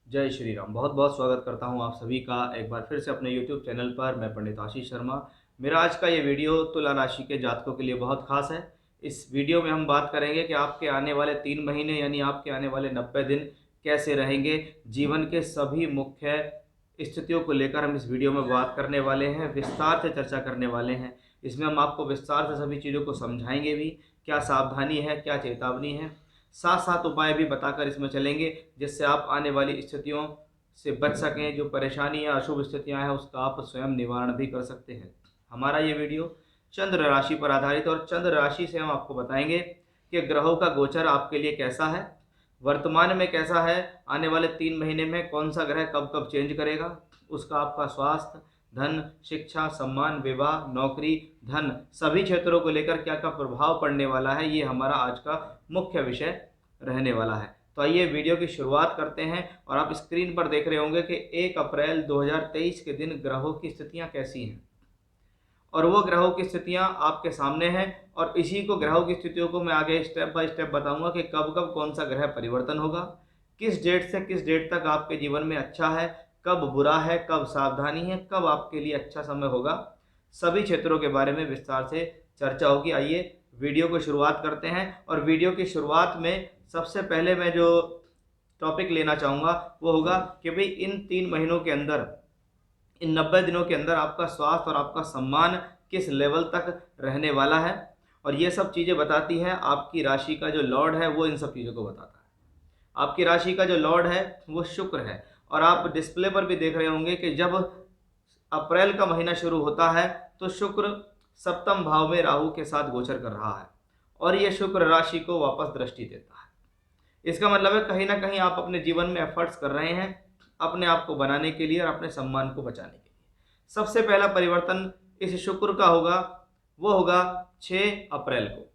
जय श्री राम। बहुत बहुत स्वागत करता हूं आप सभी का एक बार फिर से अपने यूट्यूब चैनल पर। मैं पंडित आशीष शर्मा। मेरा आज का ये वीडियो तुला राशि के जातकों के लिए बहुत खास है। इस वीडियो में हम बात करेंगे कि आपके आने वाले 3 महीने यानी आपके आने वाले 90 दिन कैसे रहेंगे। जीवन के सभी मुख्य स्थितियों को लेकर हम इस वीडियो में बात करने वाले हैं, विस्तार से चर्चा करने वाले हैं। इसमें हम आपको विस्तार से सभी चीज़ों को समझाएंगे भी, क्या सावधानी है, क्या चेतावनी है, साथ साथ उपाय भी बताकर इसमें चलेंगे जिससे आप आने वाली स्थितियों से बच सकें। जो परेशानी या अशुभ स्थितियां हैं उसका आप स्वयं निवारण भी कर सकते हैं। हमारा ये वीडियो चंद्र राशि पर आधारित, और चंद्र राशि से हम आपको बताएंगे कि ग्रहों का गोचर आपके लिए कैसा है, वर्तमान में कैसा है, आने वाले 3 महीने में कौन सा ग्रह कब कब चेंज करेगा, उसका आपका स्वास्थ्य, धन, शिक्षा, सम्मान, विवाह, नौकरी, धन, सभी क्षेत्रों को लेकर क्या क्या प्रभाव पड़ने वाला है, ये हमारा आज का मुख्य विषय रहने वाला है। तो आइए वीडियो की शुरुआत करते हैं। और आप स्क्रीन पर देख रहे होंगे कि 1 अप्रैल 2023 के दिन ग्रहों की स्थितियां कैसी हैं, और वो ग्रहों की स्थितियां आपके सामने हैं। और इसी को ग्रहों की स्थितियों को मैं आगे स्टेप बाय स्टेप बताऊंगा कि कब कब कौन सा ग्रह परिवर्तन होगा, किस डेट से किस डेट तक आपके जीवन में अच्छा है, कब बुरा है, कब सावधानी है, कब आपके लिए अच्छा समय होगा। सभी क्षेत्रों के बारे में विस्तार से चर्चा होगी। आइए वीडियो को शुरुआत करते हैं। और वीडियो की शुरुआत में सबसे पहले मैं जो टॉपिक लेना चाहूँगा वो होगा कि भाई इन 3 महीनों के अंदर, इन 90 दिनों के अंदर आपका स्वास्थ्य और आपका सम्मान किस लेवल तक रहने वाला है। और ये सब चीज़ें बताती हैं आपकी राशि का जो लॉर्ड है, वो इन सब चीज़ों को बताता है। आपकी राशि का जो लॉर्ड है वो शुक्र है। और आप डिस्प्ले पर भी देख रहे होंगे कि जब अप्रैल का महीना शुरू होता है तो शुक्र सप्तम भाव में राहु के साथ गोचर कर रहा है, और ये शुक्र राशि को वापस दृष्टि देता है। इसका मतलब है कहीं ना कहीं आप अपने जीवन में एफर्ट्स कर रहे हैं अपने आप को बनाने के लिए और अपने सम्मान को बचाने के लिए। सबसे पहला परिवर्तन इस शुक्र का होगा, वो होगा 6 अप्रैल को।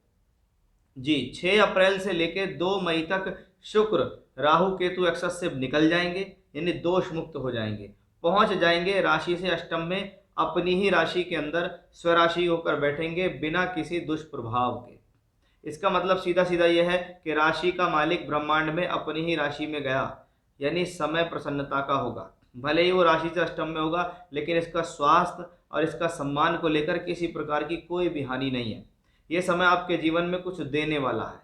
जी, 6 अप्रैल से लेकर 2 मई तक शुक्र राहु केतु एक्सस से निकल जाएंगे, यानी दोष मुक्त हो जाएंगे, पहुंच जाएंगे राशि से अष्टम में, अपनी ही राशि के अंदर स्वराशि होकर बैठेंगे बिना किसी दुष्प्रभाव के। इसका मतलब सीधा सीधा यह है कि राशि का मालिक ब्रह्मांड में अपनी ही राशि में गया, यानी समय प्रसन्नता का होगा। भले ही वो राशि से अष्टम में होगा, लेकिन इसका स्वास्थ्य और इसका सम्मान को लेकर किसी प्रकार की कोई भी हानि नहीं है। ये समय आपके जीवन में कुछ देने वाला है,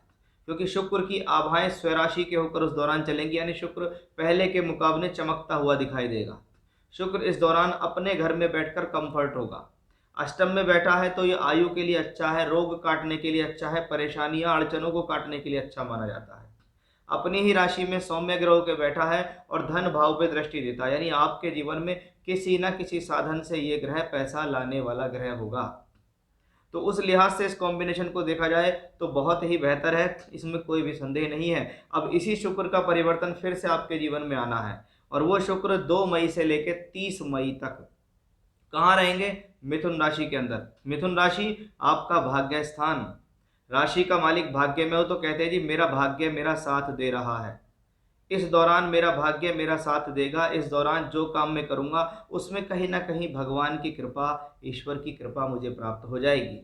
क्योंकि शुक्र की आभाएं स्वराशि के होकर उस दौरान चलेंगी, यानी शुक्र पहले के मुकाबले चमकता हुआ दिखाई देगा। शुक्र इस दौरान अपने घर में बैठकर कंफर्ट होगा। अष्टम में बैठा है तो ये आयु के लिए अच्छा है, रोग काटने के लिए अच्छा है, परेशानियां अड़चनों को काटने के लिए अच्छा माना जाता है। अपनी ही राशि में सौम्य ग्रह के बैठा है और धन भाव पे दृष्टि देता है, यानी आपके जीवन में किसी न किसी साधन से ये ग्रह पैसा लाने वाला ग्रह होगा। तो उस लिहाज से इस कॉम्बिनेशन को देखा जाए तो बहुत ही बेहतर है, इसमें कोई भी संदेह नहीं है। अब इसी शुक्र का परिवर्तन फिर से आपके जीवन में आना है, और वो शुक्र 2 मई से लेकर 30 मई तक कहाँ रहेंगे? मिथुन राशि के अंदर। मिथुन राशि आपका भाग्य स्थान, राशि का मालिक भाग्य में हो तो कहते हैं जी मेरा भाग्य मेरा साथ दे रहा है, इस दौरान मेरा भाग्य मेरा साथ देगा, इस दौरान जो काम मैं करूंगा उसमें कहीं ना कहीं भगवान की कृपा, ईश्वर की कृपा मुझे प्राप्त हो जाएगी।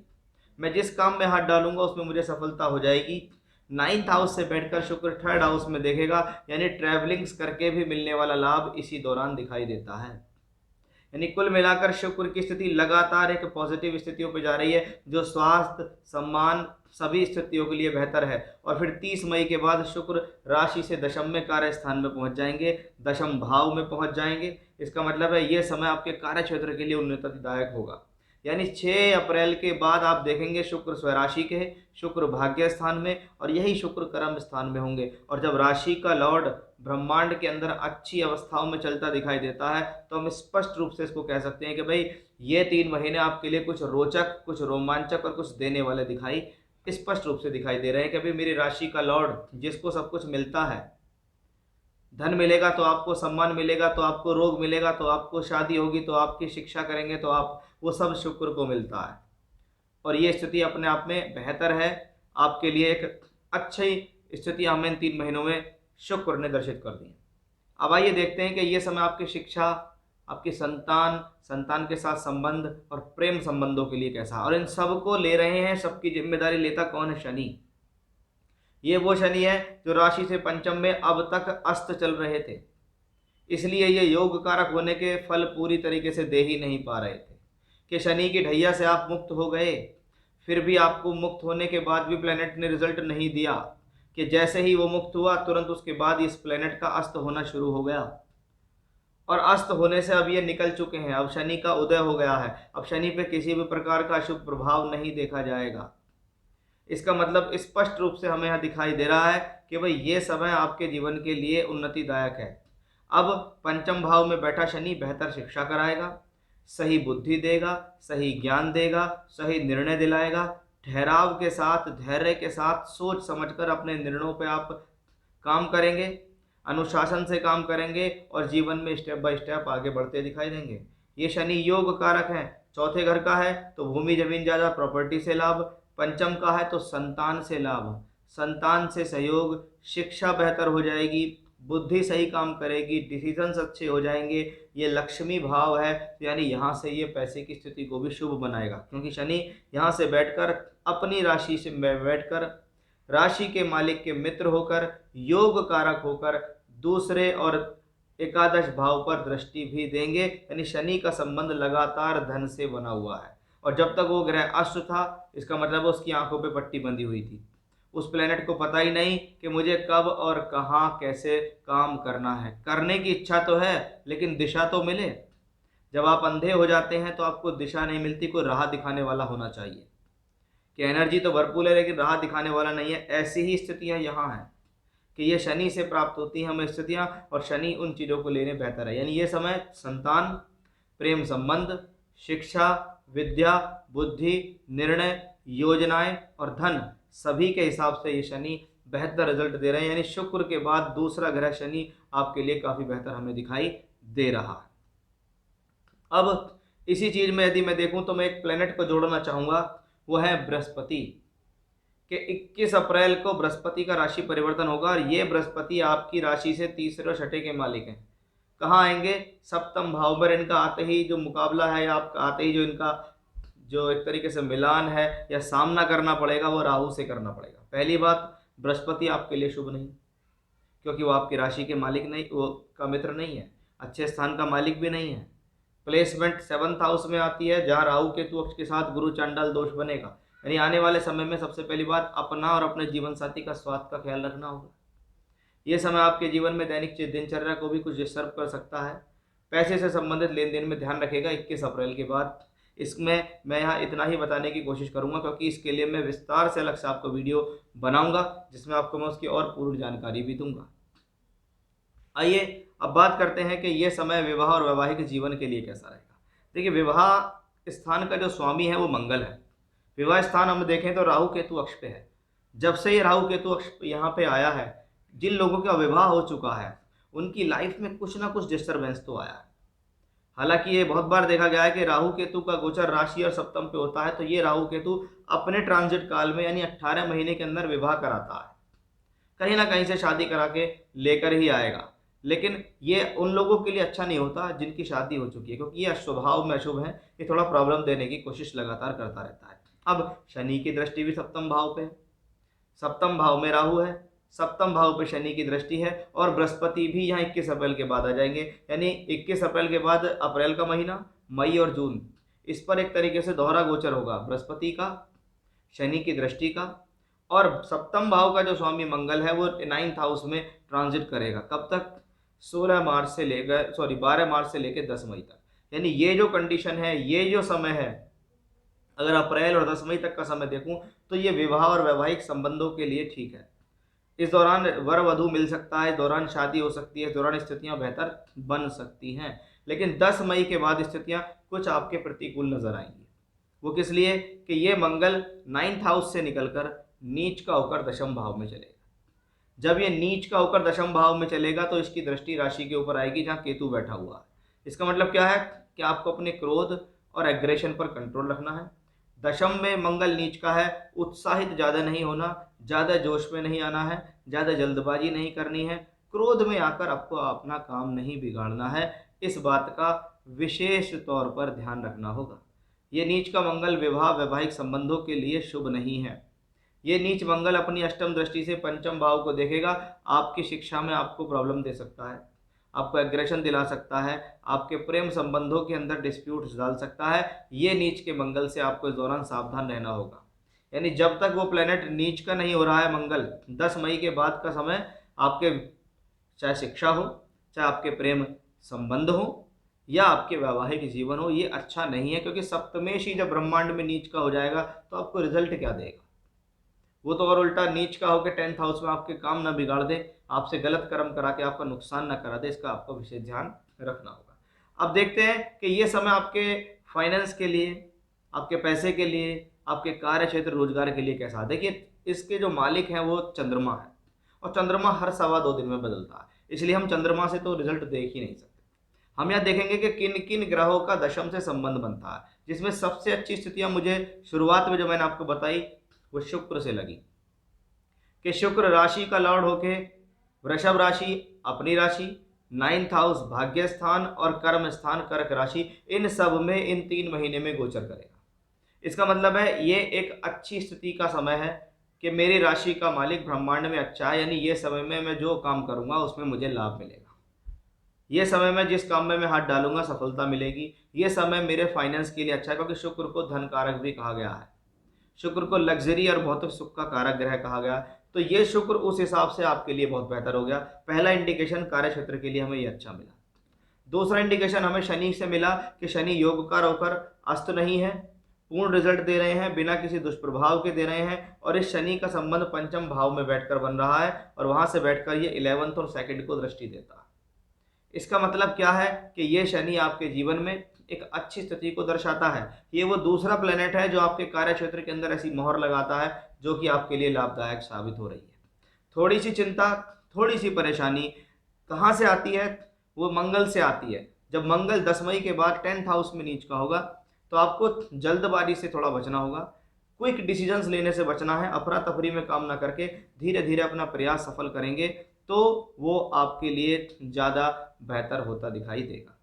मैं जिस काम में हाथ डालूंगा उसमें मुझे सफलता हो जाएगी। 9th हाउस से बैठकर शुक्र 3rd हाउस में देखेगा, यानी ट्रैवलिंग्स करके भी मिलने वाला लाभ इसी दौरान दिखाई देता है। यानी कुल मिलाकर शुक्र की स्थिति लगातार एक पॉजिटिव स्थितियों पर जा रही है, जो स्वास्थ्य, सम्मान, सभी स्थितियों के लिए बेहतर है। और फिर 30 मई के बाद शुक्र राशि से दशम में कार्य स्थान में पहुंच जाएंगे, दशम भाव में पहुंच जाएंगे। इसका मतलब है ये समय आपके कार्य क्षेत्र के लिए उन्नतिदायक होगा। यानी 6 अप्रैल के बाद आप देखेंगे शुक्र स्वराशि के, शुक्र भाग्य स्थान में, और यही शुक्र कर्म स्थान में होंगे। और जब राशि का लॉर्ड ब्रह्मांड के अंदर अच्छी अवस्थाओं में चलता दिखाई देता है तो हम स्पष्ट रूप से इसको कह सकते हैं कि भाई ये 3 महीने आपके लिए कुछ रोचक, कुछ रोमांचक और कुछ देने वाले दिखाई स्पष्ट रूप से दिखाई दे रहे हैं कि भाई मेरी राशि का लॉर्ड जिसको सब कुछ मिलता है, धन मिलेगा तो आपको सम्मान मिलेगा, तो आपको रोग मिलेगा, तो आपको शादी होगी, तो आपकी शिक्षा करेंगे तो आप, वो सब शुक्र को मिलता है। और ये स्थिति अपने आप में बेहतर है, आपके लिए एक अच्छी स्थिति हमें इन 3 महीनों में शुक्र ने दर्शित कर दी है। अब आइए देखते हैं कि ये समय आपकी शिक्षा, आपकी संतान, संतान के साथ संबंध और प्रेम संबंधों के लिए कैसा है। और इन सब को ले रहे हैं, सबकी जिम्मेदारी लेता कौन है? शनि। ये वो शनि है जो राशि से पंचम में अब तक अस्त चल रहे थे। इसलिए ये योग कारक होने के फल पूरी तरीके से दे ही नहीं पा रहे थे कि शनि की ढैया से आप मुक्त हो गए, फिर भी आपको मुक्त होने के बाद भी प्लेनेट ने रिजल्ट नहीं दिया कि जैसे ही वो मुक्त हुआ तुरंत उसके बाद इस प्लेनेट का अस्त होना शुरू हो गया। और अस्त होने से अब ये निकल चुके हैं, अब शनि का उदय हो गया है, अब शनि पे किसी भी प्रकार का शुभ प्रभाव नहीं देखा जाएगा। इसका मतलब स्पष्ट रूप से हमें यहाँ दिखाई दे रहा है कि भाई ये समय आपके जीवन के लिए उन्नतिदायक है। अब पंचम भाव में बैठा शनि बेहतर शिक्षा कराएगा, सही बुद्धि देगा, सही ज्ञान देगा, सही निर्णय दिलाएगा। ठहराव के साथ, धैर्य के साथ, सोच समझकर अपने निर्णयों पे आप काम करेंगे, अनुशासन से काम करेंगे और जीवन में स्टेप बाय स्टेप आगे बढ़ते दिखाई देंगे। ये शनि योग कारक है, चौथे घर का है तो भूमि जमीन ज़्यादा प्रॉपर्टी से लाभ, पंचम का है तो संतान से लाभ, संतान से सहयोग, शिक्षा बेहतर हो जाएगी, बुद्धि सही काम करेगी, डिसीजंस अच्छे हो जाएंगे। ये लक्ष्मी भाव है तो यानी यहाँ से ये पैसे की स्थिति को भी शुभ बनाएगा, क्योंकि शनि यहाँ से बैठकर अपनी राशि से बैठकर राशि के मालिक के मित्र होकर योग कारक होकर दूसरे और एकादश भाव पर दृष्टि भी देंगे। यानी शनि का संबंध लगातार धन से बना हुआ है, और जब तक वो ग्रह अष्ट था इसका मतलब उसकी आंखों पे पट्टी बंधी हुई थी। उस प्लेनेट को पता ही नहीं कि मुझे कब और कहाँ कैसे काम करना है। करने की इच्छा तो है लेकिन दिशा तो मिले। जब आप अंधे हो जाते हैं तो आपको दिशा नहीं मिलती, कोई राह दिखाने वाला होना चाहिए कि एनर्जी तो भरपूर है लेकिन राह दिखाने वाला नहीं है। ऐसी ही स्थितियाँ यहाँ हैं कि ये शनि से प्राप्त होती हैं हमें स्थितियाँ, और शनि उन चीज़ों को लेने बेहतर है। यानी ये समय संतान, प्रेम संबंध, शिक्षा, विद्या, बुद्धि, निर्णय, योजनाएं और धन सभी के हिसाब से ये शनि बेहतर रिजल्ट दे रहे हैं। यानी शुक्र के बाद दूसरा ग्रह शनि आपके लिए काफ़ी बेहतर हमें दिखाई दे रहा है। अब इसी चीज़ में यदि मैं देखूं तो मैं एक प्लेनेट को जोड़ना चाहूँगा, वो है बृहस्पति। कि 21 अप्रैल को बृहस्पति का राशि परिवर्तन होगा और ये बृहस्पति आपकी राशि से तीसरे और छठे के मालिक हैं। कहाँ आएंगे? सप्तम भाव पर। इनका आते ही जो मुकाबला है या आपका आते ही जो इनका जो एक तरीके से मिलान है या सामना करना पड़ेगा वो राहु से करना पड़ेगा। पहली बात, बृहस्पति आपके लिए शुभ नहीं, क्योंकि वो आपकी राशि के मालिक नहीं, वो का मित्र नहीं है, अच्छे स्थान का मालिक भी नहीं है। प्लेसमेंट 7th हाउस में आती है जहाँ राहु केतु अक्ष के साथ गुरु चांडाल दोष बनेगा। यानी आने वाले समय में सबसे पहली बात, अपना और अपने जीवन साथी का स्वास्थ्य का ख्याल रखना होगा। ये समय आपके जीवन में दैनिक दिनचर्या को भी कुछ डिस्टर्ब कर सकता है। पैसे से संबंधित लेन देन में ध्यान रखेगा 21 अप्रैल के बाद। इसमें मैं यहाँ इतना ही बताने की कोशिश करूँगा, क्योंकि इसके लिए मैं विस्तार से अलग से आपको वीडियो बनाऊँगा जिसमें आपको मैं उसकी और पूर्ण जानकारी भी दूंगा। आइए अब बात करते हैं कि ये समय विवाह और वैवाहिक जीवन के लिए कैसा रहेगा। देखिए, विवाह स्थान का जो स्वामी है वो मंगल है। विवाह स्थान हम देखें तो राहु केतु अक्ष पे है। जब से ये राहु केतु अक्ष यहाँ पे आया है, जिन लोगों का विवाह हो चुका है उनकी लाइफ में कुछ ना कुछ डिस्टर्बेंस तो आया है। हालांकि ये बहुत बार देखा गया है कि राहु केतु का गोचर राशि और सप्तम पे होता है तो ये राहु केतु अपने ट्रांजिट काल में यानी 18 महीने के अंदर विवाह कराता है, कहीं ना कहीं से शादी करा के लेकर ही आएगा। लेकिन ये उन लोगों के लिए अच्छा नहीं होता जिनकी शादी हो चुकी है, क्योंकि ये स्वभाव में अशुभ है, ये थोड़ा प्रॉब्लम देने की कोशिश लगातार करता रहता है। अब शनि की दृष्टि भी सप्तम भाव पे है, सप्तम भाव में राहु है, सप्तम भाव पे शनि की दृष्टि है, और बृहस्पति भी यहाँ 21 अप्रैल के बाद आ जाएंगे। यानी 21 अप्रैल के बाद अप्रैल का महीना, मई और जून, इस पर एक तरीके से दोहरा गोचर होगा बृहस्पति का, शनि की दृष्टि का, और सप्तम भाव का जो स्वामी मंगल है वो 9th हाउस में ट्रांजिट करेगा। कब तक? 12 मार्च से लेकर 10 मई तक। यानी ये जो कंडीशन है, ये जो समय है, अगर अप्रैल और 10 मई तक का समय देखूं तो ये विवाह और वैवाहिक संबंधों के लिए ठीक है। इस दौरान वर वधु मिल सकता है, इस दौरान शादी हो सकती है, इस दौरान स्थितियां बेहतर बन सकती हैं। लेकिन 10 मई के बाद स्थितियां कुछ आपके प्रतिकूल नजर आएंगी। वो किस लिए? कि ये मंगल 9th हाउस से निकलकर नीच का होकर दशम भाव में चलेगा। जब ये नीच का होकर दशम भाव में चलेगा तो इसकी दृष्टि राशि के ऊपर आएगी जहाँ केतु बैठा हुआ है। इसका मतलब क्या है कि आपको अपने क्रोध और एग्रेशन पर कंट्रोल रखना है। दशम में मंगल नीच का है, उत्साहित ज़्यादा नहीं होना, ज़्यादा जोश में नहीं आना है, ज़्यादा जल्दबाजी नहीं करनी है, क्रोध में आकर आपको अपना काम नहीं बिगाड़ना है। इस बात का विशेष तौर पर ध्यान रखना होगा। ये नीच का मंगल विवाह वैवाहिक संबंधों के लिए शुभ नहीं है। ये नीच मंगल अपनी अष्टम दृष्टि से पंचम भाव को देखेगा, आपकी शिक्षा में आपको प्रॉब्लम दे सकता है, आपको एग्रेशन दिला सकता है, आपके प्रेम संबंधों के अंदर डिस्प्यूट्स डाल सकता है। ये नीच के मंगल से आपको इस दौरान सावधान रहना होगा। यानी जब तक वो प्लेनेट नीच का नहीं हो रहा है मंगल, 10 मई के बाद का समय आपके, चाहे शिक्षा हो, चाहे आपके प्रेम संबंध हो, या आपके वैवाहिक जीवन हो, ये अच्छा नहीं है। क्योंकि सप्तमेश ही जब ब्रह्मांड में नीच का हो जाएगा तो आपको रिजल्ट क्या देगा? वो तो और उल्टा नीच का होकर 10th हाउस में आपके काम ना बिगाड़ दे, आपसे गलत कर्म करा के आपका नुकसान ना करा दे। इसका आपको विशेष ध्यान रखना होगा। अब देखते हैं कि ये समय आपके फाइनेंस के लिए, आपके पैसे के लिए, आपके कार्य क्षेत्र रोजगार के लिए कैसा है। देखिए, इसके जो मालिक हैं वो चंद्रमा है, और चंद्रमा हर 2.25 दिन में बदलता है, इसलिए हम चंद्रमा से तो रिजल्ट देख ही नहीं सकते। हम यहाँ देखेंगे कि किन किन ग्रहों का दशम से संबंध बनता है, जिसमें सबसे अच्छी स्थितियां मुझे शुरुआत में जो मैंने आपको बताई वो शुक्र से लगी, कि शुक्र राशि का लॉर्ड होके वृषभ राशि अपनी राशि, 9th हाउस भाग्य स्थान और कर्म स्थान कर्क राशि, इन सब में इन 3 महीने में गोचर करेगा। इसका मतलब है ये एक अच्छी स्थिति का समय है कि मेरी राशि का मालिक ब्रह्मांड में अच्छा है, यानी ये समय में मैं जो काम करूंगा उसमें मुझे लाभ मिलेगा। ये समय में जिस काम में मैं हाथ डालूंगा सफलता मिलेगी। ये समय मेरे फाइनेंस के लिए अच्छा है, क्योंकि शुक्र को धन कारक भी कहा गया है, शुक्र को लग्जरी और भौतिक सुख का कारक ग्रह कहा गया। तो ये शुक्र उस हिसाब से आपके लिए बहुत बेहतर हो गया। पहला इंडिकेशन कार्य क्षेत्र के लिए हमें ये अच्छा मिला। दूसरा इंडिकेशन हमें शनि से मिला कि शनि योगकार होकर अस्त नहीं है, पूर्ण रिजल्ट दे रहे हैं, बिना किसी दुष्प्रभाव के दे रहे हैं। और इस शनि का संबंध पंचम भाव में बैठकर बन रहा है, और वहां से बैठकर ये 11th और 2nd को दृष्टि देता है। इसका मतलब क्या है कि ये शनि आपके जीवन में एक अच्छी स्थिति को दर्शाता है। ये वो दूसरा प्लेनेट है जो आपके कार्य क्षेत्र के अंदर ऐसी मोहर लगाता है जो कि आपके लिए लाभदायक साबित हो रही है। थोड़ी सी चिंता, थोड़ी सी परेशानी कहाँ से आती है? वो मंगल से आती है। जब मंगल 10 मई के बाद 10th हाउस में नीच का होगा तो आपको जल्दबाजी से थोड़ा बचना होगा, क्विक डिसीजंस लेने से बचना है। अफरा तफरी में काम ना करके धीरे धीरे अपना प्रयास सफल करेंगे तो वो आपके लिए ज़्यादा बेहतर होता दिखाई देगा।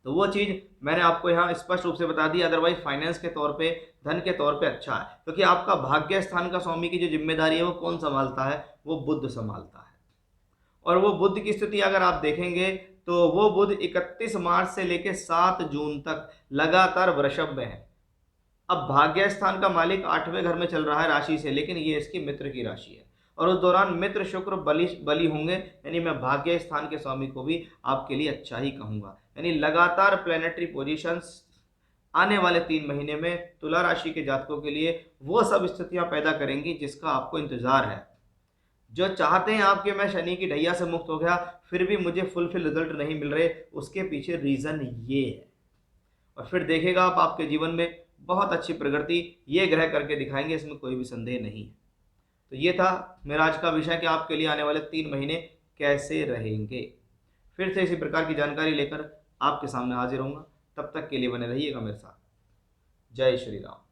तो वो चीज़ मैंने आपको यहाँ स्पष्ट रूप से बता दी। अदरवाइज फाइनेंस के तौर पे, धन के तौर पे अच्छा है, क्योंकि आपका भाग्य स्थान का स्वामी की जो जिम्मेदारी है वो कौन संभालता है? वो बुध संभालता है। और वो बुध की स्थिति अगर आप देखेंगे तो वो बुध 31 मार्च से लेकर 7 जून तक लगातार वृषभ में है। अब भाग्य स्थान का मालिक 8वें घर में चल रहा है राशि से, लेकिन ये इसकी मित्र की राशि है, और उस दौरान मित्र शुक्र बली होंगे। यानी मैं भाग्य स्थान के स्वामी को भी आपके लिए अच्छा ही कहूंगा। यानी लगातार प्लेनेटरी पोजीशंस आने वाले 3 महीने में तुला राशि के जातकों के लिए वो सब स्थितियां पैदा करेंगी जिसका आपको इंतजार है। जो चाहते हैं आपके मैं शनि की ढैया से मुक्त हो गया फिर भी मुझे फुलफिल रिजल्ट नहीं मिल रहे, उसके पीछे रीजन ये है। और फिर देखेगा आप आपके जीवन में बहुत अच्छी प्रगति ये ग्रह करके दिखाएंगे, इसमें कोई भी संदेह नहीं है। तो ये था मेरा आज का विषय कि आपके लिए आने वाले 3 महीने कैसे रहेंगे। फिर से इसी प्रकार की जानकारी लेकर आपके सामने हाजिर होऊंगा। तब तक के लिए बने रहिएगा मेरे साथ। जय श्री राम।